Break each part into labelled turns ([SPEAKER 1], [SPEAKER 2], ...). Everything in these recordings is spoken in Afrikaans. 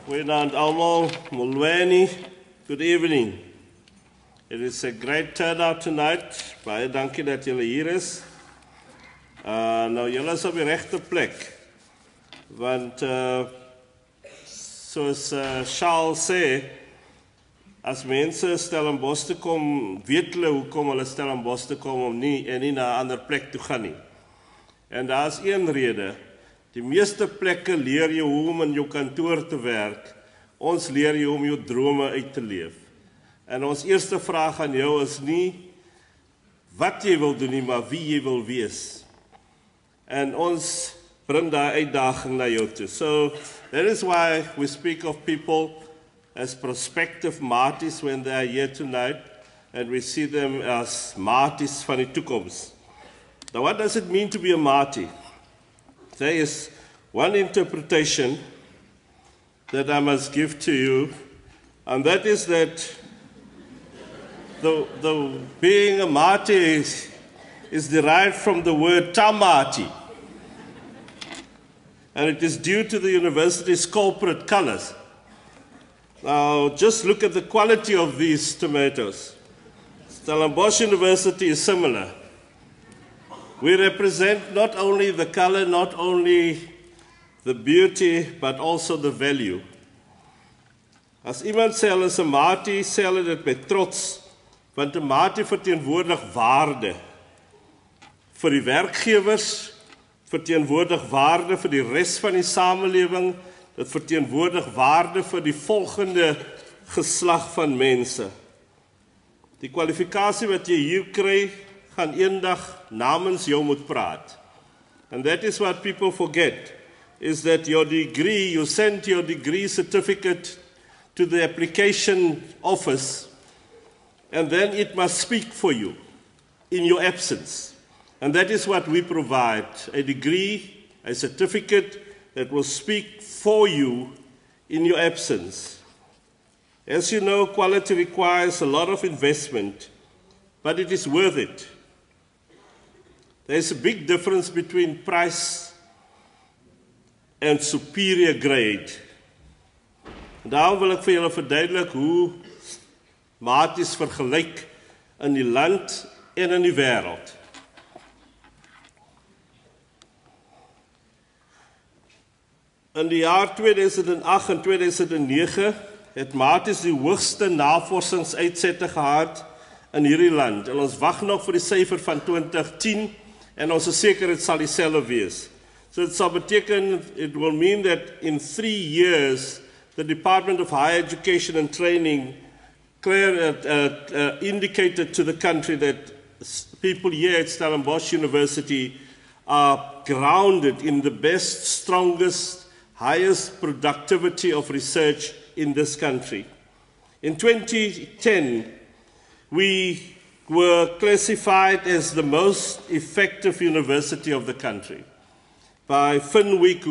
[SPEAKER 1] Goeienaand almal, molweni, good evening. It is a great turnout tonight. Baie dankie dat julle hier is. Nou julle is op die regte plek. Want soos Charles sê, as mense Stellenbosch toe kom, weet hulle hoekom hulle Stellenbosch toe kom om nie na 'n ander plek toe gaan nie. En daar is een rede. Die meeste plekke leer jy hoe om in jou kantoor te werk. Ons leer jy om jou drome uit te leef. En ons eerste vraag aan jou is nie wat jy wil doen nie, maar wie jy wil wees. En ons bring daai uitdaging na jou toe. So that is why we speak of people as prospective maties when they are here tonight, and we see them as maties van die toekoms. Now what does it mean to be a mati? There is one interpretation that I must give to you, and that is that the being a mati is derived from the word tamati, and it is due to the university's corporate colors. Now, just look at the quality of these tomatoes. Stellenbosch University is similar. We represent not only the color, not only the beauty, but also the value. As iemand sê hulle is 'n mati, sê hulle dit met trots, want 'n mati verteenwoordig waarde. Vir die werkgewers, verteenwoordig waarde vir die res van die samelewing, dit verteenwoordig waarde vir die volgende geslag van mense. Die kwalifikasie wat jy hier kry, gaan eendag namens jou moet praat. And that is what people forget, is that your degree, you send your degree certificate to the application office, and then it must speak for you in your absence. And that is what we provide, a degree, a certificate that will speak for you in your absence. As you know, quality requires a lot of investment, but it is worth it. There's a big difference between price and superior grade. En daarom wil ek vir julle verduidelik hoe maties vergelyk in die land en in die wêreld. In die jaar 2008 en 2009 het maties die hoogste navorsingsuitsette gehad in hierdie land. En ons wag nog vir die syfer van 2010 en ons is seker dit sal dieselfde wees. So it sal beteken, it will mean that in 3 years, the Department of Higher Education and Training indicated to the country that people here at Stellenbosch University are grounded in the best, strongest, highest productivity of research in this country. In 2010, we were classified as the most effective university of the country by Finweek,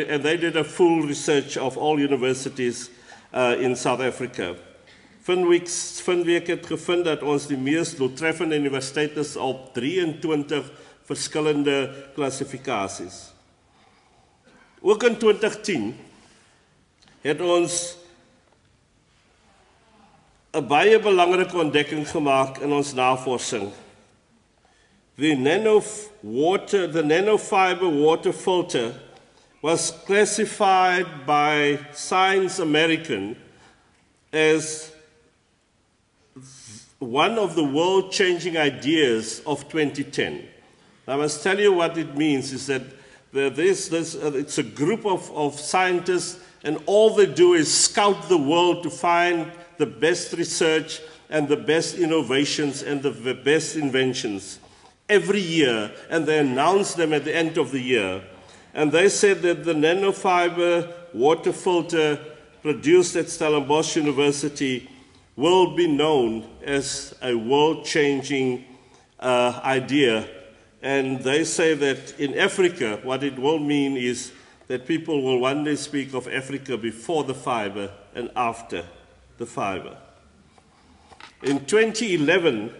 [SPEAKER 1] and they did a full research of all universities in South Africa. Finweek het gevind dat ons die mees doeltreffende universiteit is op 23 verskillende klassifikasies. Ook in 2010 het ons 'n baie belangrike ontdekking gemaak in ons navorsing. The nanofiber water filter was classified by Science American as one of the world-changing ideas of 2010. I must tell you what it means is that it's a group of scientists, and all they do is scout the world to find the best research and the best innovations and the best inventions every year, and they announce them at the end of the year. And they said that the nanofiber water filter produced at Stellenbosch University will be known as a world-changing idea. And they say that in Africa, what it will mean is that people will one day speak of Africa before the fiber and after the fiber. In 2011,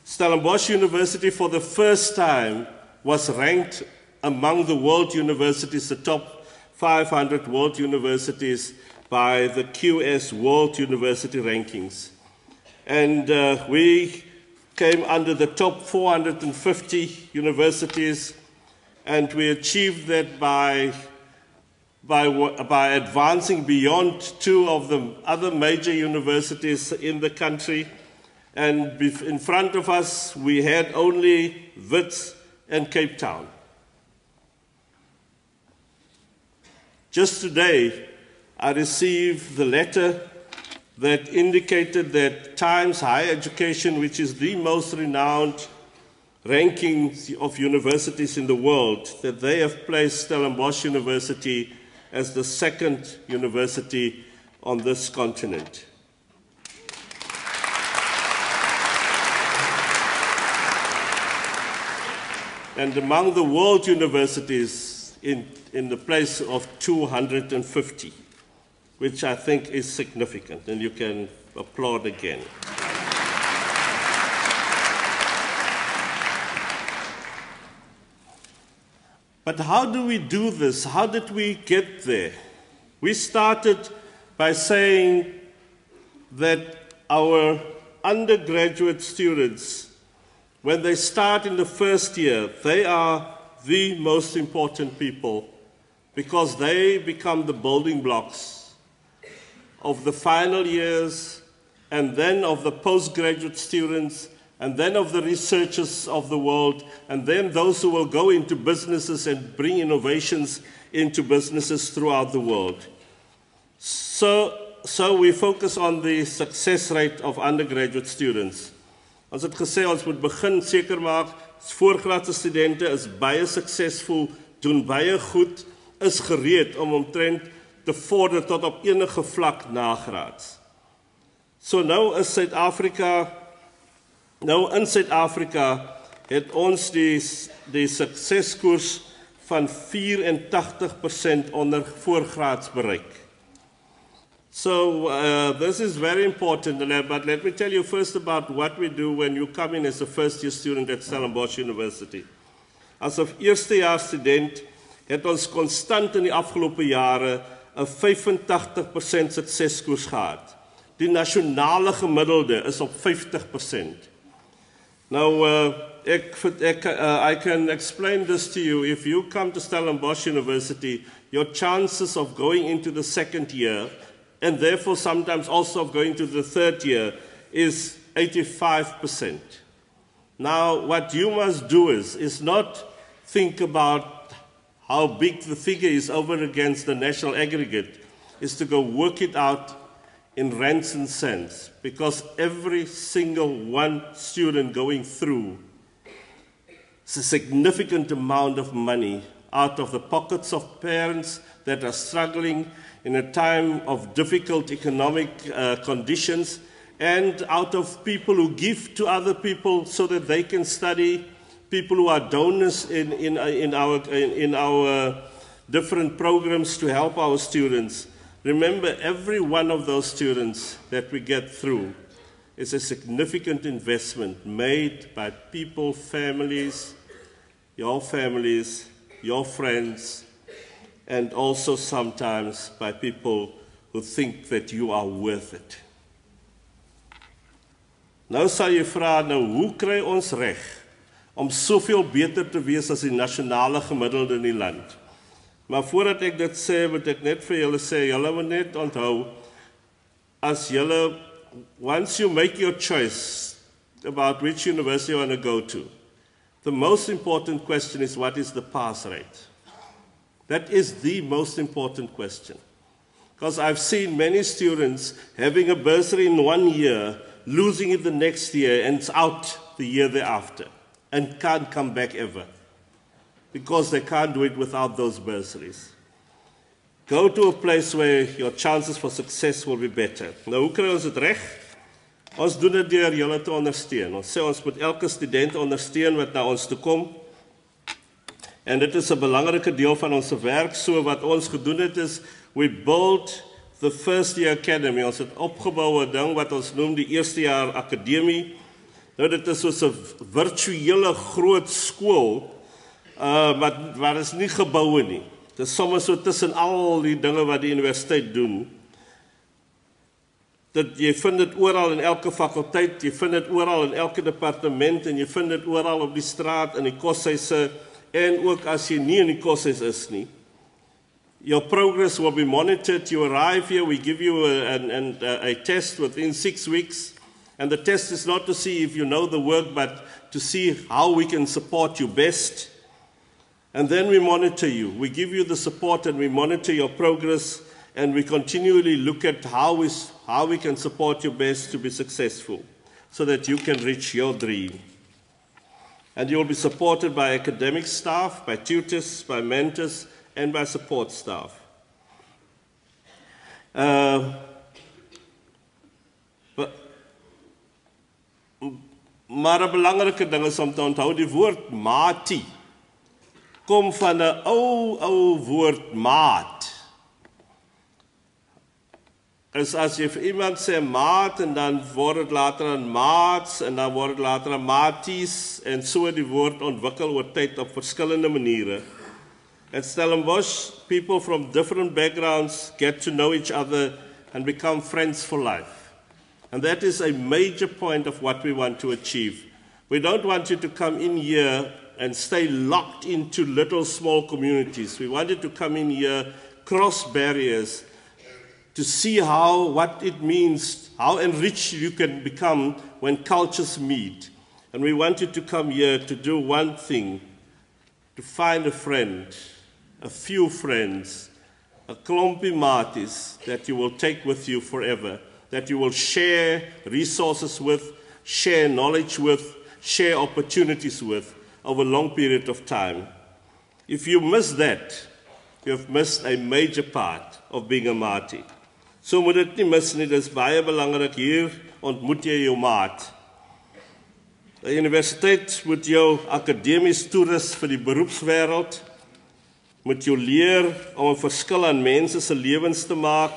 [SPEAKER 1] Stellenbosch University for the first time was ranked among the world universities, the top 500 world universities by the QS World University Rankings. And we came under the top 450 universities, and we achieved that by advancing beyond 2 of the other major universities in the country. And in front of us, we had only Wits and Cape Town. Just today, I received the letter that indicated that Times Higher Education, which is the most renowned ranking of universities in the world, that they have placed Stellenbosch University as the 2nd university on this continent. And among the world universities in the place of 250, which I think is significant, and you can applaud again. But how do we do this? How did we get there? We started by saying that our undergraduate students, when they start in the first year, they are the most important people because they become the building blocks of the final years and then of the postgraduate students and then of the researchers of the world, and then those who will go into businesses and bring innovations into businesses throughout the world. So we focus on the success rate of undergraduate students. Ons het gesê, ons moet begin seker maak, voorgraadse studente is baie suksesvol, doen baie goed, is gereed om omtrent te vorder tot op enige vlak nagraads. So nou in Suid-Afrika het ons die sukseskoers van 84% onder voorgraads bereik. So this is very important, but let me tell you first about what we do when you come in as a first-year student at Stellenbosch University. As 'n eerstejaars student het ons konstant in die afgelope jare 'n 85% sukseskoers gehad. Die nasionale gemiddelde is op 50%. Now, I can explain this to you. If you come to Stellenbosch University, your chances of going into the 2nd year, and therefore sometimes also of going to the 3rd year, is 85%. Now, what you must do is not think about how big the figure is over against the national aggregate, is to go work it out in rands and cents, because every single one student going through is a significant amount of money out of the pockets of parents that are struggling in a time of difficult economic conditions, and out of people who give to other people so that they can study, people who are donors in our different programs to help our students. Remember, every one of those students that we get through is a significant investment made by people, families, your friends, and also sometimes by people who think that you are worth it. Nou sal jy vra, hoe kry ons reg om soveel beter te wees as die nasionale gemiddelde in die land? Maar voordat ek dit sê, moet ek net vir julle sê, julle moet net onthou, as julle, once you make your choice about which university you want to go to, the most important question is, what is the pass rate? That is the most important question. Because I've seen many students having a bursary in 1 year, losing it the next year, and it's out the year thereafter, and can't come back ever, because they can't do it without those bursaries. Go to a place where your chances for success will be better. Nou, hoe kry ons dit reg? Ons doen dit deur julle te ondersteun. Ons sê ons moet elke student ondersteun wat na ons toe kom. En dit is 'n belangrike deel van ons werk. So wat ons gedoen het is, we built the first year academy. Ons het opgebou 'n ding wat ons noem die eerste jaar akademie. Nou dit is soos 'n virtuele groot skool, maar is nie geboue nie. Dit is soms so tussen al die dinge wat die universiteit doen. Dat jy vind dit oral in elke fakulteit, jy vind dit oral in elke departement en jy vind dit oral op die straat, in die koshuise en ook as jy nie in die koshuis is nie. Your progress will be monitored. You arrive here, we give you a test within 6 weeks. And the test is not to see if you know the work, but to see how we can support you best. And then we monitor you. We give you the support and we monitor your progress. And we continually look at how we can support you best to be successful, so that you can reach your dream. And you will be supported by academic staff, by tutors, by mentors, and by support staff. Maar 'n belangrike ding is om te onthou, die woord maatie kom van 'n ou woord maat. Is as jy vir iemand sê maat en dan word dit later aan maats en dan word dit later aan maties en so die woord ontwikkel oor tyd op verskillende maniere. At Stellenbosch, people from different backgrounds get to know each other and become friends for life. And that is a major point of what we want to achieve. We don't want you to come in here and stay locked into little small communities. We want you to come in here, cross barriers, to see what it means, how enriched you can become when cultures meet. And we want you to come here to do one thing, to find a friend, a few friends, a klompie maties that you will take with you forever, that you will share resources with, share knowledge with, share opportunities with over a long period of time. If you miss that, you have missed a major part of being a matie. So moet dit nie mis nie, dit is baie belangrik, hier ontmoet jy jou maat. Die universiteit moet jou akademies toerus vir die beroepswêreld, moet jou leer om 'n verskil aan mense se lewens te maak.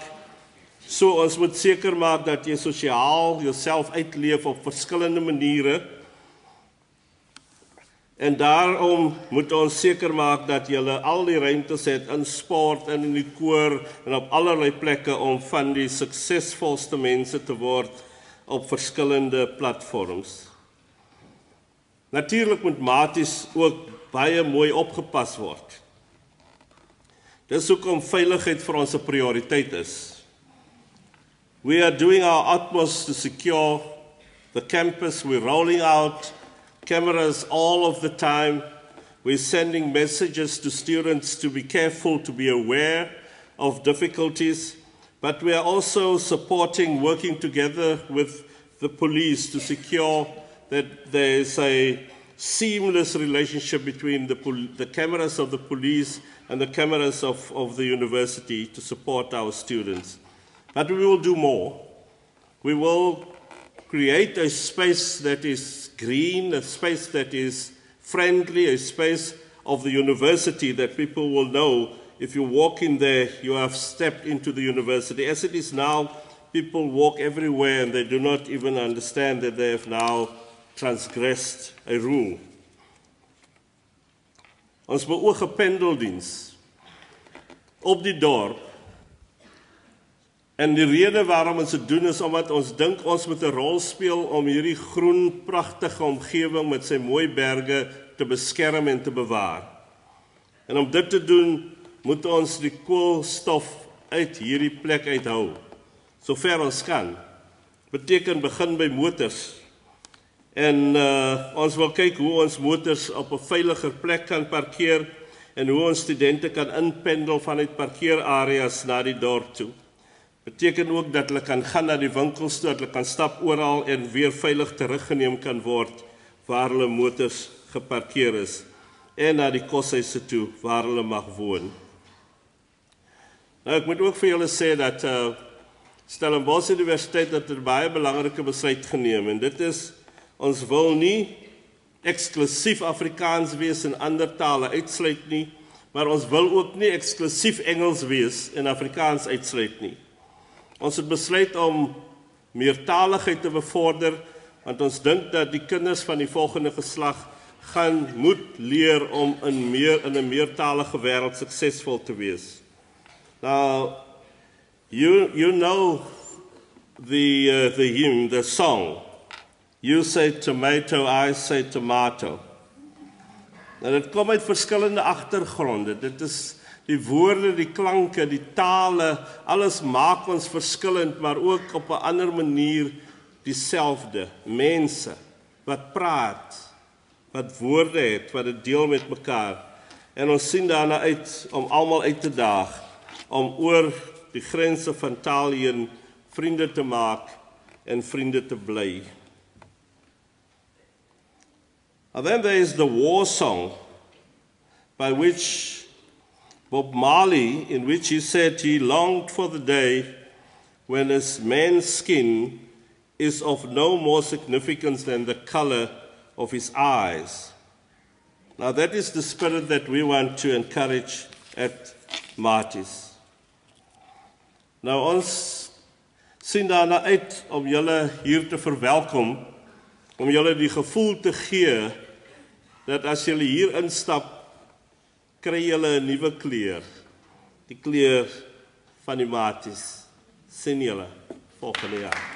[SPEAKER 1] So ons moet seker maak dat jy sosiaal jouself uitleef op verskillende maniere. En daarom moet ons seker maak dat jy al die ruimtes het in sport en in die koor en op allerlei plekke om van die suksesvolste mense te word op verskillende platforms. Natuurlik moet maties ook baie mooi opgepas word. Dis hoekom veiligheid vir ons 'n prioriteit is. We are doing our utmost to secure the campus. We're rolling out cameras all of the time. We're sending messages to students to be careful, to be aware of difficulties. But we are also supporting, working together with the police to secure that there is a seamless relationship between the cameras of the police and the cameras of the university to support our students. But we will do more. We will create a space that is green, a space that is friendly, a space of the university that people will know if you walk in there, you have stepped into the university. As it is now, people walk everywhere and they do not even understand that they have now transgressed a rule. Ons beoog 'n pendeldiens op die dorp. En die rede waarom ons dit doen is omdat ons dink ons moet 'n rol speel om hierdie groen pragtige omgewing met sy mooi berge te beskerm en te bewaar. En om dit te doen, moet ons die koolstof uit hierdie plek uithou, sover ons kan. Beteken begin by motors. En ons wil kyk hoe ons motors op 'n veiliger plek kan parkeer en hoe ons studente kan inpendel vanuit parkeerareas na die dorp toe. Beteken ook dat hulle kan gaan na die winkels toe, dat hulle kan stap oral en weer veilig teruggeneem kan word waar hulle motors geparkeer is en na die koshuise toe waar hulle mag woon. Nou, ek moet ook vir julle sê dat Stellenbosch Universiteit het 'n baie belangrike besluit geneem en dit is ons wil nie eksklusief Afrikaans wees en ander tale uitsluit nie, maar ons wil ook nie eksklusief Engels wees en Afrikaans uitsluit nie. Ons het besluit om meertaligheid te bevorder, want ons dink dat die kinders van die volgende geslag moet leer om in 'n meertalige wêreld suksesvol te wees. Now, you know the hymn, the song. You say tomato, I say tomato. En dit kom uit verskillende agtergronde. Dit is die woorde, die klanke, die tale, alles maak ons verskillend, maar ook op 'n ander manier dieselfde. Mense wat praat, wat woorde het, wat dit deel met mekaar. En ons sien daarna uit om almal uit te daag, om oor die grense van taal heen vriende te maak en vriende te bly. And then there is the war song, by which Bob Marley, in which he said he longed for the day when his man's skin is of no more significance than the color of his eyes. Now that is the spirit that we want to encourage at Marties. Nou ons sien daarna uit om julle hier te verwelkom, om julle die gevoel te gee dat as julle hier instap, kry julle 'n nuwe kleur, die kleur van die Marties. Sien julle volgende jaar.